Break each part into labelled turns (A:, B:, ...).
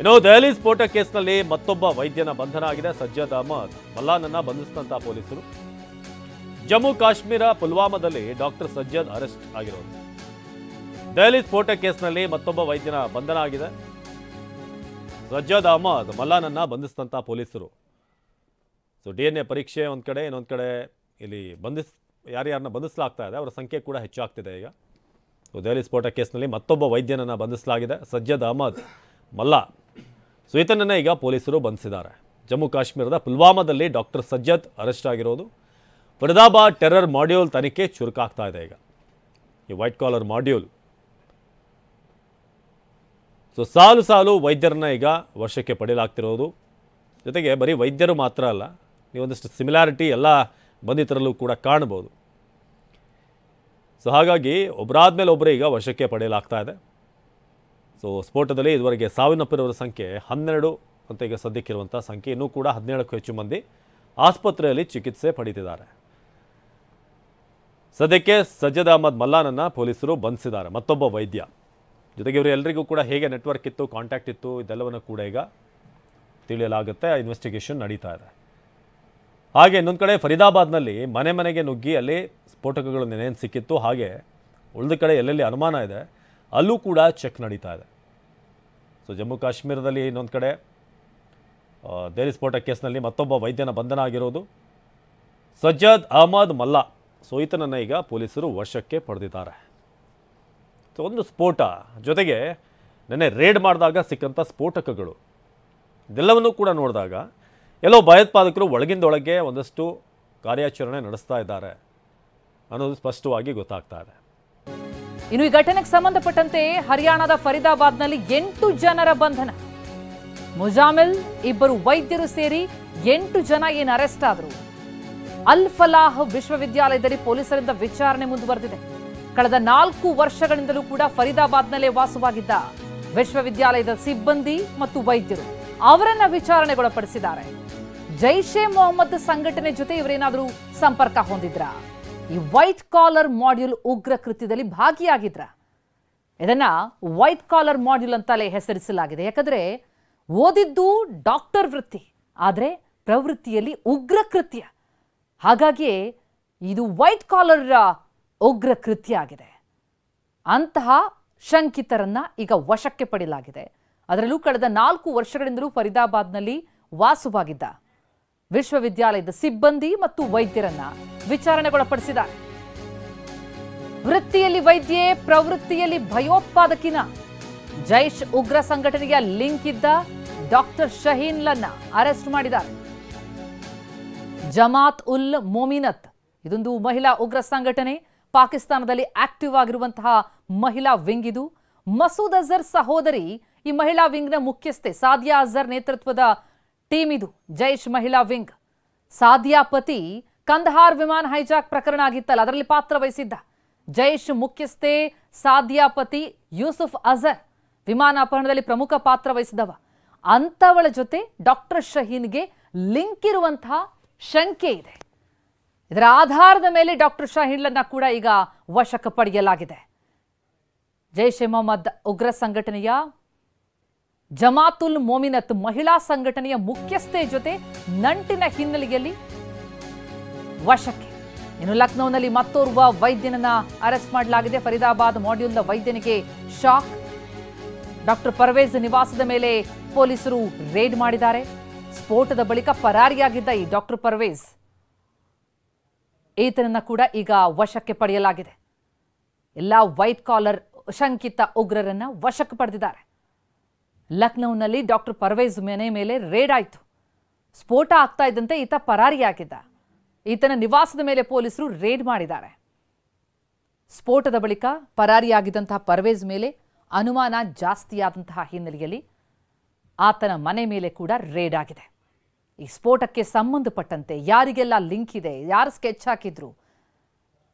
A: ಇನ್ನು ದೆಹಲಿ ಸ್ಫೋಟ ಕೇಸ್ನಲ್ಲಿ ಮತ್ತೊಬ್ಬ ವೈದ್ಯನ ಬಂಧನ ಆಗಿದೆ. ಸಜ್ಜದ್ ಅಹಮದ್ ಮಲ್ಲಾನನ್ನ ಬಂಧಿಸಿದಂತ ಪೊಲೀಸರು. ಜಮ್ಮು ಕಾಶ್ಮೀರ ಪುಲ್ವಾಮಾದಲ್ಲಿ ಡಾಕ್ಟರ್ ಸಜ್ಜದ್ ಅರೆಸ್ಟ್ ಆಗಿರೋದು. ದೆಹಲಿ ಸ್ಫೋಟ ಕೇಸ್ನಲ್ಲಿ ಮತ್ತೊಬ್ಬ ವೈದ್ಯನ ಬಂಧನ ಆಗಿದೆ. ಸಜ್ಜದ್ ಅಹಮದ್ ಮಲ್ಲಾನನ್ನ ಬಂಧಿಸಿದಂತ ಪೊಲೀಸರು. ಸೊ DNA ಪರೀಕ್ಷೆ ಒಂದ್ ಕಡೆ, ಇನ್ನೊಂದ್ ಕಡೆ ಇಲ್ಲಿ ಯಾರ್ಯಾರನ್ನ ಬಂಧಿಸಲಾಗ್ತಾ ಇದೆ ಅವರ ಸಂಖ್ಯೆ ಕೂಡ ಹೆಚ್ಚಾಗ್ತಿದೆ ಈಗ. ದೆಹಲಿ ಸ್ಫೋಟ ಕೇಸ್ನಲ್ಲಿ ಮತ್ತೊಬ್ಬ ವೈದ್ಯನನ್ನ ಬಂಧಿಸಲಾಗಿದೆ, ಸಜ್ಜದ್ ಅಹಮದ್ ಮಲ್ಲಾ. ಸೊ ಈತನನ್ನ ಈಗ ಪೊಲೀಸರು ಬಂಧಿಸಿದ್ದಾರೆ. ಜಮ್ಮು ಕಾಶ್ಮೀರದ ಪುಲ್ವಾಮಾದಲ್ಲಿ ಡಾಕ್ಟರ್ ಸಜ್ಜದ್ ಅರೆಸ್ಟ್ ಆಗಿರೋದು. ಫರೀದಾಬಾದ್ ಟೆರರ್ ಮಾಡ್ಯೂಲ್ ತನಿಖೆ ಚುರುಕಾಗ್ತಾ ಇದೆ ಈಗ, ಈ ವೈಟ್ ಕಾಲರ್ ಮಾಡ್ಯೂಲ್. ಸೊ ಸಾಲು ಸಾಲು ವೈದ್ಯರನ್ನ ಈಗ ವಶಕ್ಕೆ ಪಡೆಯಲಾಗ್ತಿರೋದು. ಜೊತೆಗೆ ಬರೀ ವೈದ್ಯರು ಮಾತ್ರ ಅಲ್ಲ, ನೀವೊಂದಿಷ್ಟು ಸಿಮಿಲಾರಿಟಿ ಎಲ್ಲ ಬಂಧಿತರಲ್ಲೂ ಕೂಡ ಕಾಣಬಹುದು. ಸೊ ಹಾಗಾಗಿ ಒಬ್ಬರಾದ್ಮೇಲೆ ಒಬ್ಬರೇ ಈಗ ವಶಕ್ಕೆ ಪಡೆಯಲಾಗ್ತಾ ಇದೆ. ಸೊ ಸ್ಫೋಟದಲ್ಲಿ ಇದುವರೆಗೆ ಸಾವಿನಪ್ಪಿರೋರ ಸಂಖ್ಯೆ 12 ಅಂತ ಈಗ ಸದ್ಯಕ್ಕಿರುವಂಥ ಸಂಖ್ಯೆ. ಇನ್ನೂ ಕೂಡ 17ಕ್ಕೂ ಹೆಚ್ಚು ಮಂದಿ ಆಸ್ಪತ್ರೆಯಲ್ಲಿ ಚಿಕಿತ್ಸೆ ಪಡೀತಿದ್ದಾರೆ. ಸದ್ಯಕ್ಕೆ ಸಜ್ಜದ್ ಅಹಮದ್ ಮಲ್ಲಾನನ್ನ ಪೊಲೀಸರು ಬಂಧಿಸಿದ್ದಾರೆ, ಮತ್ತೊಬ್ಬ ವೈದ್ಯ. ಜೊತೆಗೆ ಇವರು ಎಲ್ಲರಿಗೂ ಕೂಡ ಹೇಗೆ ನೆಟ್ವರ್ಕ್ ಇತ್ತು, ಕಾಂಟ್ಯಾಕ್ಟ್ ಇತ್ತು, ಇದೆಲ್ಲವನ್ನು ಕೂಡ ಈಗ ತಿಳಿಯಲಾಗುತ್ತೆ. ಇನ್ವೆಸ್ಟಿಗೇಷನ್ ನಡೀತಾ ಇದೆ. ಹಾಗೆ ಇನ್ನೊಂದು ಕಡೆ ಫರೀದಾಬಾದ್ನಲ್ಲಿ ಮನೆ ಮನೆಗೆ ನುಗ್ಗಿ ಅಲ್ಲಿ ಸ್ಫೋಟಕಗಳು ನೆನೆಯನ್ನು ಸಿಕ್ಕಿತ್ತು. ಹಾಗೆ ಉಳಿದ ಕಡೆ ಎಲ್ಲೆಲ್ಲಿ ಅನುಮಾನ ಇದೆ ಅಲ್ಲೂ ಕೂಡ ಚೆಕ್ ನಡೀತಾ ಇದೆ. ಸೊ ಜಮ್ಮು ಕಾಶ್ಮೀರದಲ್ಲಿ ಇನ್ನೊಂದು ಕಡೆ ದೆಹಲಿ ಸ್ಫೋಟ ಕೇಸ್ನಲ್ಲಿ ಮತ್ತೊಬ್ಬ ವೈದ್ಯನ ಬಂಧನ ಆಗಿರೋದು. ಸಜ್ಜದ್ ಅಹಮದ್ ಮಲ್ಲಾ, ಸೊ ಈತನನ್ನು ಈಗ ಪೊಲೀಸರು ವಶಕ್ಕೆ ಪಡೆದಿದ್ದಾರೆ. ಸೊ ಒಂದು ಸ್ಫೋಟ, ಜೊತೆಗೆ ನೆನ್ನೆ ರೇಡ್ ಮಾಡಿದಾಗ ಸಿಕ್ಕಂಥ ಸ್ಫೋಟಕಗಳು, ಇದೆಲ್ಲವನ್ನೂ ಕೂಡ ನೋಡಿದಾಗ ಎಲ್ಲೋ ಭಯೋತ್ಪಾದಕರು ಒಳಗಿಂದೊಳಗೆ ಒಂದಷ್ಟು ಕಾರ್ಯಾಚರಣೆ ನಡೆಸ್ತಾ ಇದ್ದಾರೆ ಅನ್ನೋದು ಸ್ಪಷ್ಟವಾಗಿ ಗೊತ್ತಾಗ್ತಾ ಇದೆ.
B: ಇನ್ನು ಈ ಘಟನೆಗೆ ಸಂಬಂಧಪಟ್ಟಂತೆ ಹರಿಯಾಣದ ಫರೀದಾಬಾದ್ನಲ್ಲಿ 8 ಜನರ ಬಂಧನ. ಮುಜಾಮಿಲ್, 2 ವೈದ್ಯರು ಸೇರಿ 8 ಜನ ಏನು ಅರೆಸ್ಟ್ ಆದರು. ಅಲ್ ಫಲಾಹ್ ವಿಶ್ವವಿದ್ಯಾಲಯದಲ್ಲಿ ಪೊಲೀಸರಿಂದ ವಿಚಾರಣೆ ಮುಂದುವರೆದಿದೆ. ಕಳೆದ 4 ವರ್ಷಗಳಿಂದಲೂ ಕೂಡ ಫರೀದಾಬಾದ್ನಲ್ಲೇ ವಾಸವಾಗಿದ್ದ ವಿಶ್ವವಿದ್ಯಾಲಯದ ಸಿಬ್ಬಂದಿ ಮತ್ತು ವೈದ್ಯರು ಅವರನ್ನ ವಿಚಾರಣೆಗೊಳಪಡಿಸಿದ್ದಾರೆ. ಜೈಷ್ ಎ ಮೊಹಮ್ಮದ್ ಸಂಘಟನೆ ಜೊತೆ ಇವರೇನಾದರೂ ಸಂಪರ್ಕ ಹೊಂದಿದ್ರ, ಈ ವೈಟ್ ಕಾಲರ್ ಮಾಡ್ಯೂಲ್ ಉಗ್ರ ಕೃತ್ಯದಲ್ಲಿ ಭಾಗಿಯಾಗಿದ್ರ? ಇದನ್ನ ವೈಟ್ ಕಾಲರ್ ಮಾಡ್ಯೂಲ್ ಅಂತಲೇ ಹೆಸರಿಸಲಾಗಿದೆ. ಯಾಕಂದ್ರೆ ಓದಿದ್ದು ಡಾಕ್ಟರ್ ವೃತ್ತಿ, ಆದರೆ ಪ್ರವೃತ್ತಿಯಲ್ಲಿ ಉಗ್ರ ಕೃತ್ಯ. ಹಾಗಾಗಿ ಇದು ವೈಟ್ ಕಾಲರ್ ಉಗ್ರ ಕೃತ್ಯ ಆಗಿದೆ. ಅಂತಹ ಶಂಕಿತರನ್ನ ಈಗ ವಶಕ್ಕೆ ಪಡೆಯಲಾಗಿದೆ. ಅದರಲ್ಲೂ ಕಳೆದ 4 ವರ್ಷಗಳಿಂದಲೂ ಫರೀದಾಬಾದ್ನಲ್ಲಿ ವಾಸವಾಗಿದ್ದ ವಿಶ್ವವಿದ್ಯಾಲಯದ ಸಿಬ್ಬಂದಿ ಮತ್ತು ವೈದ್ಯರನ್ನ ವಿಚಾರಣೆಗೊಳಪಡಿಸಿದ್ದಾರೆ. ವೃತ್ತಿಯಲ್ಲಿ ವೈದ್ಯೆ, ಪ್ರವೃತ್ತಿಯಲ್ಲಿ ಭಯೋತ್ಪಾದಕಿನ. ಜೈಷ್ ಉಗ್ರ ಸಂಘಟನೆಗೆ ಲಿಂಕ್ ಇದ್ದ ಡಾಕ್ಟರ್ ಶಹೀನ್ಲನ್ನ ಅರೆಸ್ಟ್ ಮಾಡಿದ್ದಾರೆ. ಜಮಾತ್ ಉಲ್ ಮೊಮಿನತ್, ಇದೊಂದು ಮಹಿಳಾ ಉಗ್ರ ಸಂಘಟನೆ. ಪಾಕಿಸ್ತಾನದಲ್ಲಿ ಆಕ್ಟಿವ್ ಆಗಿರುವಂತಹ ಮಹಿಳಾ ವಿಂಗ್ ಇದು. ಮಸೂದ್ ಅಜರ್ ಸಹೋದರಿ ಈ ಮಹಿಳಾ ವಿಂಗ್ನ ಮುಖ್ಯಸ್ಥೆ. ಸಾದಿಯಾ ಅಜರ್ ನೇತೃತ್ವದ ಟೀಮ್ ಇದು, ಜೈಷ್ ಮಹಿಳಾ ವಿಂಗ್. ಸಾದಿಯಾ ಪತಿ ಕಂದಹಾರ್ ವಿಮಾನ ಹೈಜಾಕ್ ಪ್ರಕರಣ ಆಗಿತ್ತಲ್ಲ, ಅದರಲ್ಲಿ ಪಾತ್ರ ವಹಿಸಿದ್ದ. ಜೈಷ್ ಮುಖ್ಯಸ್ಥೆ ಸಾದಿಯಾ ಪತಿ ಯೂಸುಫ್ ಅಜರ್ ವಿಮಾನ ಅಪಹರಣದಲ್ಲಿ ಪ್ರಮುಖ ಪಾತ್ರ ವಹಿಸಿದವ. ಅಂತವಳ ಜೊತೆ ಡಾಕ್ಟರ್ ಶಹೀನ್ಗೆ ಲಿಂಕ್ ಇರುವಂತಹ ಶಂಕೆ ಇದೆ. ಇದರ ಆಧಾರದ ಮೇಲೆ ಡಾಕ್ಟರ್ ಶಹೀನ್ಲನ್ನ ಕೂಡ ಈಗ ವಶಕ್ಕೆ ಪಡೆಯಲಾಗಿದೆ. ಜೈಷ್ ಎ ಮೊಹಮ್ಮದ್ ಉಗ್ರ ಸಂಘಟನೆಯ ಜಮಾತುಲ್ ಮೊಮಿನತ್ ಮಹಿಳಾ ಸಂಘಟನೆಯ ಮುಖ್ಯಸ್ಥೆ ಜೊತೆ ನಂಟಿನ ಹಿನ್ನೆಲೆಯಲ್ಲಿ ವಶಕ್ಕೆ. ಇನ್ನು ಲಕ್ನೋನಲ್ಲಿ ಮತ್ತೋರ್ವ ವೈದ್ಯನನ್ನ ಅರೆಸ್ಟ್ ಮಾಡಲಾಗಿದೆ. ಫರೀದಾಬಾದ್ ಮಾಡ್ಯೂಲ್ನ ವೈದ್ಯನಿಗೆ ಶಾಕ್. ಡಾಕ್ಟರ್ ಪರ್ವೇಜ್ ನಿವಾಸದ ಮೇಲೆ ಪೊಲೀಸರು ರೇಡ್ ಮಾಡಿದ್ದಾರೆ. ಸ್ಫೋಟದ ಬಳಿಕ ಪರಾರಿಯಾಗಿದ್ದ ಈ ಡಾಕ್ಟರ್ ಪರ್ವೇಜ್, ಈತನನ್ನ ಕೂಡ ಈಗ ವಶಕ್ಕೆ ಪಡೆಯಲಾಗಿದೆ. ಎಲ್ಲ ವೈಟ್ ಕಾಲರ್ ಶಂಕಿತ ಉಗ್ರರನ್ನ ವಶಕ್ಕೆ ಪಡೆದಿದ್ದಾರೆ. ಲಕ್ನೋನಲ್ಲಿ ಡಾಕ್ಟರ್ ಪರ್ವೇಜ್ ಮನೆ ಮೇಲೆ ರೇಡ್ ಆಯಿತು. ಸ್ಫೋಟ ಆಗ್ತಾ ಇದ್ದಂತೆ ಈತ ಪರಾರಿಯಾಗಿದ್ದ. ಈತನ ನಿವಾಸದ ಮೇಲೆ ಪೊಲೀಸರು ರೇಡ್ ಮಾಡಿದ್ದಾರೆ. ಸ್ಫೋಟದ ಬಳಿಕ ಪರಾರಿಯಾಗಿದ್ದಂತಹ ಪರ್ವೇಜ್ ಮೇಲೆ ಅನುಮಾನ ಜಾಸ್ತಿಯಾದಂತಹ ಹಿನ್ನೆಲೆಯಲ್ಲಿ ಆತನ ಮನೆ ಮೇಲೆ ಕೂಡ ರೇಡ್ ಆಗಿದೆ. ಈ ಸ್ಫೋಟಕ್ಕೆ ಸಂಬಂಧಪಟ್ಟಂತೆ ಯಾರಿಗೆಲ್ಲ ಲಿಂಕ್ ಇದೆ, ಯಾರು ಸ್ಕೆಚ್ ಹಾಕಿದ್ರು,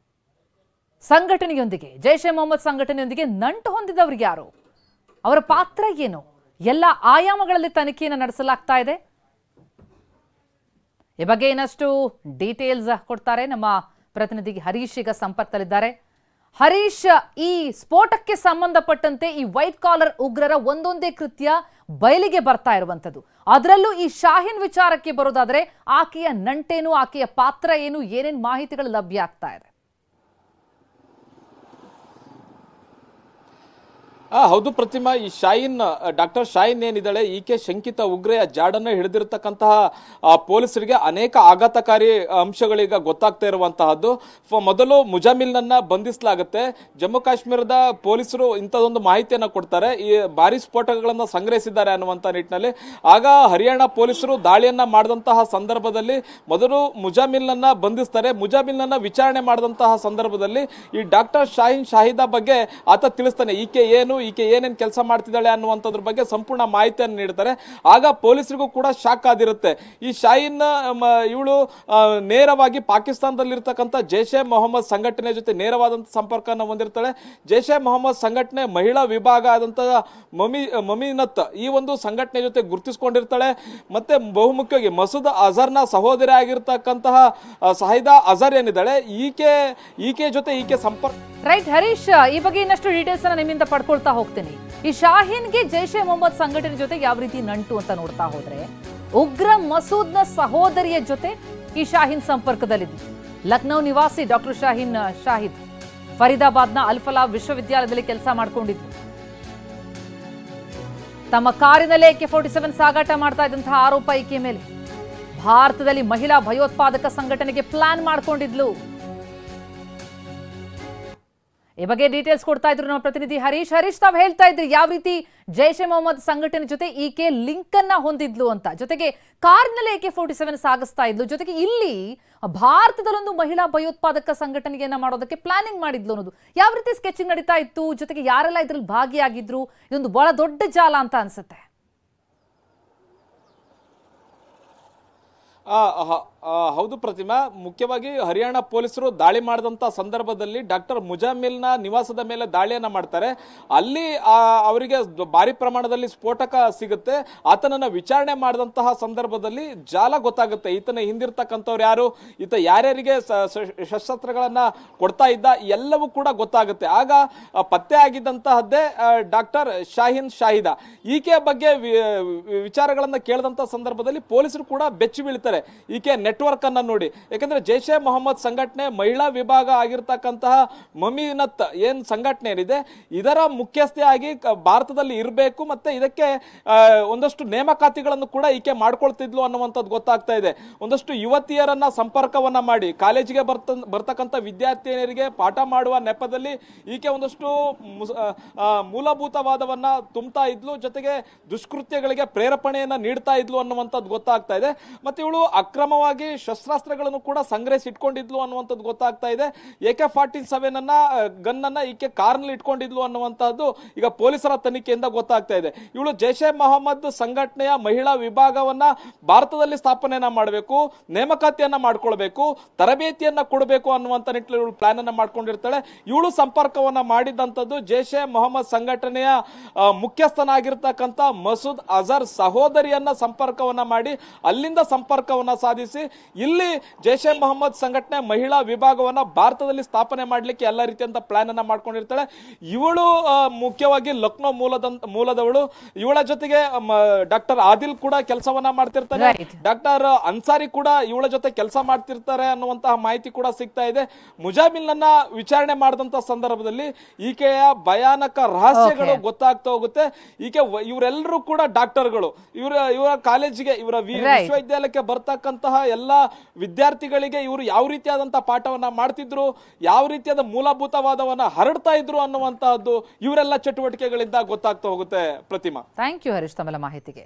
B: ಸಂಘಟನೆಯೊಂದಿಗೆ ಜೈಷ್ ಎ ಮೊಹಮ್ಮದ್ ಸಂಘಟನೆಯೊಂದಿಗೆ ನಂಟು ಹೊಂದಿದವ್ರಿಗೆ ಯಾರು, ಅವರ ಪಾತ್ರ ಏನು, ಎಲ್ಲ ಆಯಾಮಗಳಲ್ಲಿ ತನಿಖೆಯನ್ನು ನಡೆಸಲಾಗ್ತಾ ಇದೆ. ಈ ಬಗ್ಗೆ ಇನ್ನಷ್ಟು ಡೀಟೇಲ್ಸ್ ಕೊಡ್ತಾರೆ ನಮ್ಮ ಪ್ರತಿನಿಧಿ ಹರೀಶ್ ಈಗ ಸಂಪರ್ಕದಲ್ಲಿದ್ದಾರೆ. ಹರೀಶ್, ಈ ಸ್ಫೋಟಕ್ಕೆ ಸಂಬಂಧಪಟ್ಟಂತೆ ಈ ವೈಟ್ ಕಾಲರ್ ಉಗ್ರರ ಒಂದೊಂದೇ ಕೃತ್ಯ ಬಯಲಿಗೆ ಬರ್ತಾ ಇರುವಂತದ್ದು. ಅದರಲ್ಲೂ ಈ ಶಾಹೀನ್ ವಿಚಾರಕ್ಕೆ ಬರೋದಾದ್ರೆ ಆಕೆಯ ನಂಟೇನು, ಆಕೆಯ ಪಾತ್ರ ಏನು, ಏನೇನು ಮಾಹಿತಿಗಳು ಲಭ್ಯ ಆಗ್ತಾ ಇದೆ?
C: ಹೌದು ಪ್ರತಿಮಾ, ಈ ಶಾಹೀನ್ ಡಾಕ್ಟರ್ ಶಾಹೀನ್ ಏನಿದ್ದಾಳೆ ಈಕೆ ಶಂಕಿತ ಉಗ್ರೆಯ ಜಾಡನ್ನು ಹಿಡಿದಿರತಕ್ಕಂತಹ ಪೊಲೀಸರಿಗೆ ಅನೇಕ ಆಘಾತಕಾರಿ ಅಂಶಗಳೀಗ ಗೊತ್ತಾಗ್ತಾ ಇರುವಂತಹದ್ದು. ಮೊದಲು ಮುಜಾಮಿಲ್ನನ್ನ ಬಂಧಿಸಲಾಗುತ್ತೆ. ಜಮ್ಮು ಕಾಶ್ಮೀರದ ಪೊಲೀಸರು ಇಂಥದೊಂದು ಮಾಹಿತಿಯನ್ನು ಕೊಡ್ತಾರೆ, ಈ ಭಾರಿ ಸ್ಫೋಟಕಗಳನ್ನು ಸಂಗ್ರಹಿಸಿದ್ದಾರೆ ಅನ್ನುವಂಥ ನಿಟ್ಟಿನಲ್ಲಿ. ಆಗ ಹರಿಯಾಣ ಪೊಲೀಸರು ದಾಳಿಯನ್ನ ಮಾಡಿದಂತಹ ಸಂದರ್ಭದಲ್ಲಿ ಮೊದಲು ಮುಜಾಮಿಲ್ನನ್ನ ಬಂಧಿಸ್ತಾರೆ. ಮುಜಾಮಿಲ್ನನ್ನ ವಿಚಾರಣೆ ಮಾಡಿದಂತಹ ಸಂದರ್ಭದಲ್ಲಿ ಈ ಡಾಕ್ಟರ್ ಶಾಹೀನ್ ಶಾಹಿದಾ ಬಗ್ಗೆ ಆತ ತಿಳಿಸ್ತಾನೆ, ಈಕೆ ಏನೇನು ಕೆಲಸ ಮಾಡ್ತಿದ್ದಾಳೆ ಅನ್ನುವಂಥದ್ರ ಬಗ್ಗೆ ಸಂಪೂರ್ಣ ಮಾಹಿತಿಯನ್ನು ನೀಡ್ತಾರೆ. ಆಗ ಪೊಲೀಸರಿಗೂ ಕೂಡ ಶಾಕ್ ಆಗಿರುತ್ತೆ. ಈ ಶಾಹೀನ್ ಇವಳು ನೇರವಾಗಿ ಪಾಕಿಸ್ತಾನದಲ್ಲಿರ್ತಕ್ಕಂಥ ಜೈಷೆ ಮೊಹಮ್ಮದ್ ಸಂಘಟನೆ ಜೊತೆ ನೇರವಾದಂಥ ಸಂಪರ್ಕವನ್ನು ಹೊಂದಿರ್ತಾಳೆ. ಜೈಷೆ ಮೊಹಮ್ಮದ್ ಸಂಘಟನೆ ಮಹಿಳಾ ವಿಭಾಗ ಆದಂತಹ ಮಮೀನತ್ ಈ ಒಂದು ಸಂಘಟನೆ ಜೊತೆ ಗುರುತಿಸಿಕೊಂಡಿರ್ತಾಳೆ. ಮತ್ತೆ ಬಹುಮುಖ್ಯವಾಗಿ ಮಸೂದ್ ಅಜರ್ನ ಸಹೋದರಿ ಆಗಿರ್ತಕ್ಕಂತಹ ಶಾಹಿದಾ ಅಜರ್ ಏನಿದ್ದಾಳೆ ಈಕೆ ಜೊತೆ ಸಂಪರ್ಕ.
B: ರೈಟ್ ಹರೀಶ್, ಈ ಬಗ್ಗೆ ಇನ್ನಷ್ಟು ಡೀಟೇಲ್ಸ್ ಅನ್ನ ನಿಮ್ಮಿಂದ ಪಡ್ಕೊಳ್ತಾ ಹೋಗ್ತೀನಿ. ಈ ಶಾಹೀನ್ಗೆ ಜೈಷೆ ಮೊಹಮ್ಮದ್ ಸಂಘಟನೆ ಜೊತೆ ಯಾವ ರೀತಿ ನಂಟು ಅಂತ ನೋಡ್ತಾ ಹೋದ್ರೆ, ಉಗ್ರ ಮಸೂದ್ನ ಸಹೋದರಿಯ ಜೊತೆ ಈ ಶಾಹೀನ್ ಸಂಪರ್ಕದಲ್ಲಿದ್ದು. ಲಕ್ನೋ ನಿವಾಸಿ ಡಾಕ್ಟರ್ ಶಾಹಿದ್ ಫರೀದಾಬಾದ್ನ ಅಲ್ಫಲಾ ವಿಶ್ವವಿದ್ಯಾಲಯದಲ್ಲಿ ಕೆಲಸ ಮಾಡ್ಕೊಂಡಿದ್ರು. ತಮ್ಮ ಕಾರಿನಲ್ಲೇ AK-47 ಸಾಗಾಟ ಮಾಡ್ತಾ ಇದ್ದಂತಹ ಆರೋಪ ಈಕೆ ಮೇಲೆ. ಭಾರತದಲ್ಲಿ ಮಹಿಳಾ ಭಯೋತ್ಪಾದಕ ಸಂಘಟನೆಗೆ ಪ್ಲಾನ್ ಮಾಡ್ಕೊಂಡಿದ್ಲು. ಈ ಬಗ್ಗೆ ಡೀಟೇಲ್ಸ್ ಕೊಡ್ತಾ ಇದ್ರು ನಮ್ಮ ಪ್ರತಿನಿಧಿ ಹರೀಶ್. ತಾವ್ ಹೇಳ್ತಾ ಇದ್ರಿ ಯಾವ ರೀತಿ ಜೈಷೆ ಮೊಹಮ್ಮದ್ ಸಂಘಟನೆ ಜೊತೆ ಈಕೆ ಲಿಂಕ್ ಅನ್ನ ಹೊಂದಿದ್ಲು ಅಂತ, ಜೊತೆಗೆ ಕಾರ್ನಲ್ಲಿ AK-47 ಸಾಗಿಸ್ತಾ ಇದ್ಲು, ಜೊತೆಗೆ ಇಲ್ಲಿ ಭಾರತದಲ್ಲೊಂದು ಮಹಿಳಾ ಭಯೋತ್ಪಾದಕ ಸಂಘಟನೆಯನ್ನ ಮಾಡೋದಕ್ಕೆ ಪ್ಲಾನಿಂಗ್ ಮಾಡಿದ್ಲು ಅನ್ನೋದು ಯಾವ ರೀತಿ ಸ್ಕೆಚಿಂಗ್ ನಡೀತಾ ಇತ್ತು, ಜೊತೆಗೆ ಯಾರೆಲ್ಲ ಇದ್ರಲ್ಲಿ ಭಾಗಿಯಾಗಿದ್ರು, ಇದೊಂದು ಬಹಳ ದೊಡ್ಡ ಜಾಲ ಅಂತ ಅನ್ಸುತ್ತೆ.
C: ಹೌದು ಪ್ರತಿಮಾ, ಮುಖ್ಯವಾಗಿ ಹರಿಯಾಣ ಪೊಲೀಸರು ದಾಳಿ ಮಾಡಿದಂತ ಸಂದರ್ಭದಲ್ಲಿ ಡಾಕ್ಟರ್ ಮುಜಾಮಿಲ್ನ ನಿವಾಸದ ಮೇಲೆ ದಾಳಿಯನ್ನ ಮಾಡ್ತಾರೆ. ಅಲ್ಲಿ ಅವರಿಗೆ ಭಾರಿ ಪ್ರಮಾಣದಲ್ಲಿ ಸ್ಫೋಟಕ ಸಿಗುತ್ತೆ. ಆತನನ್ನ ವಿಚಾರಣೆ ಮಾಡಿದಂತಹ ಸಂದರ್ಭದಲ್ಲಿ ಜಾಲ ಗೊತ್ತಾಗುತ್ತೆ, ಈತನ ಹಿಂದಿರ್ತಕ್ಕಂಥವ್ರು ಯಾರು, ಈತ ಯಾರ್ಯಾರಿಗೆ ಶಸ್ತ್ರಾಸ್ತ್ರಗಳನ್ನ ಕೊಡ್ತಾ ಇದ್ದ ಎಲ್ಲವೂ ಕೂಡ ಗೊತ್ತಾಗುತ್ತೆ. ಆಗ ಪತ್ತೆ ಆಗಿದ್ದಂತಹದ್ದೇ ಡಾಕ್ಟರ್ ಶಾಹೀನ್ ಶಾಹಿದಾ. ಈಕೆಯ ಬಗ್ಗೆ ವಿಚಾರಗಳನ್ನ ಕೇಳಿದಂತ ಸಂದರ್ಭದಲ್ಲಿ ಪೊಲೀಸರು ಕೂಡ ಬೆಚ್ಚಿ ಬೀಳ್ತಾರೆ ಈಕೆ ನೆಟ್ವರ್ಕ್ ಅನ್ನ ನೋಡಿ. ಯಾಕಂದ್ರೆ ಜೈಷೆ ಮೊಹಮ್ಮದ್ ಸಂಘಟನೆ ಮಹಿಳಾ ವಿಭಾಗ ಆಗಿರ್ತಕ್ಕಂತಹ ಮಮೀನತ್ ಏನ್ ಸಂಘಟನೆ ಏನಿದೆ ಇದರ ಮುಖ್ಯಸ್ಥೆಯಾಗಿ ಭಾರತದಲ್ಲಿ ಇರಬೇಕು, ಮತ್ತೆ ಇದಕ್ಕೆ ಒಂದಷ್ಟು ನೇಮಕಾತಿಗಳನ್ನು ಕೂಡ ಈಕೆ ಮಾಡ್ಕೊಳ್ತಿದ್ಲು ಅನ್ನುವಂಥದ್ದು ಗೊತ್ತಾಗ್ತಾ ಇದೆ. ಒಂದಷ್ಟು ಯುವತಿಯರನ್ನ ಸಂಪರ್ಕವನ್ನ ಮಾಡಿ ಕಾಲೇಜಿಗೆ ಬರ್ತಕ್ಕಂಥ ವಿದ್ಯಾರ್ಥಿನಿಯರಿಗೆ ಪಾಠ ಮಾಡುವ ನೆಪದಲ್ಲಿ ಈಕೆ ಒಂದಷ್ಟು ಮೂಲಭೂತವಾದವನ್ನ ತುಂಬ್ತಾ ಇದ್ಲು, ಜೊತೆಗೆ ದುಷ್ಕೃತ್ಯಗಳಿಗೆ ಪ್ರೇರೇಪಣೆಯನ್ನ ನೀಡ್ತಾ ಇದ್ಲು ಅನ್ನುವಂಥದ್ದು ಗೊತ್ತಾಗ್ತಾ ಇದೆ. ಮತ್ತೆ ಇವಳು ಅಕ್ರಮವಾಗಿ ಶಸ್ತ್ರಾಸ್ತ್ರಗಳನ್ನು ಕೂಡ ಸಂಗ್ರಹಿಸಿ ಇಟ್ಕೊಂಡಿದ್ಲು ಅನ್ನುವಂಥದ್ದು ಗೊತ್ತಾಗ್ತಾ ಇದೆ. AK-47 ಗನ್ ಅನ್ನ ಈಕೆ ಕಾರ್ನಲ್ಲಿ ಇಟ್ಕೊಂಡಿದ್ಲು ಅನ್ನುವಂತಹದ್ದು ಈಗ ಪೊಲೀಸರ ತನಿಖೆಯಿಂದ ಗೊತ್ತಾಗ್ತಾ ಇದೆ. ಇವಳು ಜೈಷೆ ಮೊಹಮ್ಮದ್ ಸಂಘಟನೆಯ ಮಹಿಳಾ ವಿಭಾಗವನ್ನ ಭಾರತದಲ್ಲಿ ಸ್ಥಾಪನೆಯನ್ನ ಮಾಡಬೇಕು, ನೇಮಕಾತಿಯನ್ನ ಮಾಡ್ಕೊಳ್ಬೇಕು, ತರಬೇತಿಯನ್ನ ಕೊಡಬೇಕು ಅನ್ನುವಂತ ನಿಟ್ಟಿನಲ್ಲಿ ಇವಳು ಪ್ಲಾನ್ ಅನ್ನ ಮಾಡ್ಕೊಂಡಿರ್ತಾಳೆ. ಇವಳು ಸಂಪರ್ಕವನ್ನ ಮಾಡಿದಂತದ್ದು ಜೈಷೆ ಮೊಹಮ್ಮದ್ ಸಂಘಟನೆಯ ಮುಖ್ಯಸ್ಥನಾಗಿರ್ತಕ್ಕಂಥ ಮಸೂದ್ ಅಜರ್ ಸಹೋದರಿಯನ್ನ ಸಂಪರ್ಕವನ್ನ ಮಾಡಿ ಅಲ್ಲಿಂದ ಸಂಪರ್ಕವನ್ನ ಸಾಧಿಸಿ ಇಲ್ಲಿ ಜೈಷೆ ಮೊಹಮ್ಮದ್ ಸಂಘಟನೆ ಮಹಿಳಾ ವಿಭಾಗವನ್ನ ಭಾರತದಲ್ಲಿ ಸ್ಥಾಪನೆ ಮಾಡಲಿಕ್ಕೆ ಎಲ್ಲ ರೀತಿಯಂತ ಪ್ಲಾನ್ ಅನ್ನ ಮಾಡ್ಕೊಂಡಿರ್ತಾಳೆ. ಇವಳು ಮುಖ್ಯವಾಗಿ ಲಕ್ನೋ ಮೂಲದವಳು. ಇವಳ ಜೊತೆಗೆ ಡಾಕ್ಟರ್ ಆದಿಲ್ ಕೂಡ ಕೆಲಸವನ್ನ ಮಾಡ್ತಿರ್ತಾರೆ, ಡಾಕ್ಟರ್ ಅನ್ಸಾರಿ ಕೂಡ ಇವಳ ಜೊತೆ ಕೆಲಸ ಮಾಡ್ತಿರ್ತಾರೆ ಅನ್ನುವಂತಹ ಮಾಹಿತಿ ಕೂಡ ಸಿಗ್ತಾ ಇದೆ. ಮುಜಾಮಿಲ್ನನ್ನ ವಿಚಾರಣೆ ಮಾಡಿದಂತ ಸಂದರ್ಭದಲ್ಲಿ ಈಕೆಯ ಭಯಾನಕ ರಹಸ್ಯಗಳು ಗೊತ್ತಾಗ್ತಾ ಹೋಗುತ್ತೆ. ಇವರೆಲ್ಲರೂ ಕೂಡ ಡಾಕ್ಟರ್ಗಳು. ಇವರ ಕಾಲೇಜಿಗೆ ಇವರ ವಿಶ್ವವಿದ್ಯಾಲಯಕ್ಕೆ ಬರ್ತಕ್ಕಂತಹ ಎಲ್ಲ ವಿದ್ಯಾರ್ಥಿಗಳಿಗೆ ಇವರು ಯಾವ ರೀತಿಯಾದಂತಹ ಪಾಠವನ್ನ ಮಾಡ್ತಿದ್ರು, ಯಾವ ರೀತಿಯಾದ ಮೂಲಭೂತವಾದವನ್ನ ಹರಡ್ತಾ ಇದ್ರು ಅನ್ನುವಂತಹದ್ದು ಇವರೆಲ್ಲ ಚಟುವಟಿಕೆಗಳಿಂದ ಗೊತ್ತಾಗ್ತಾ ಹೋಗುತ್ತೆ. ಪ್ರತಿಮಾ,
B: ಥ್ಯಾಂಕ್ ಯು ಹರೀಶ್ ತಮ್ಮೆಲ್ಲ ಮಾಹಿತಿಗೆ.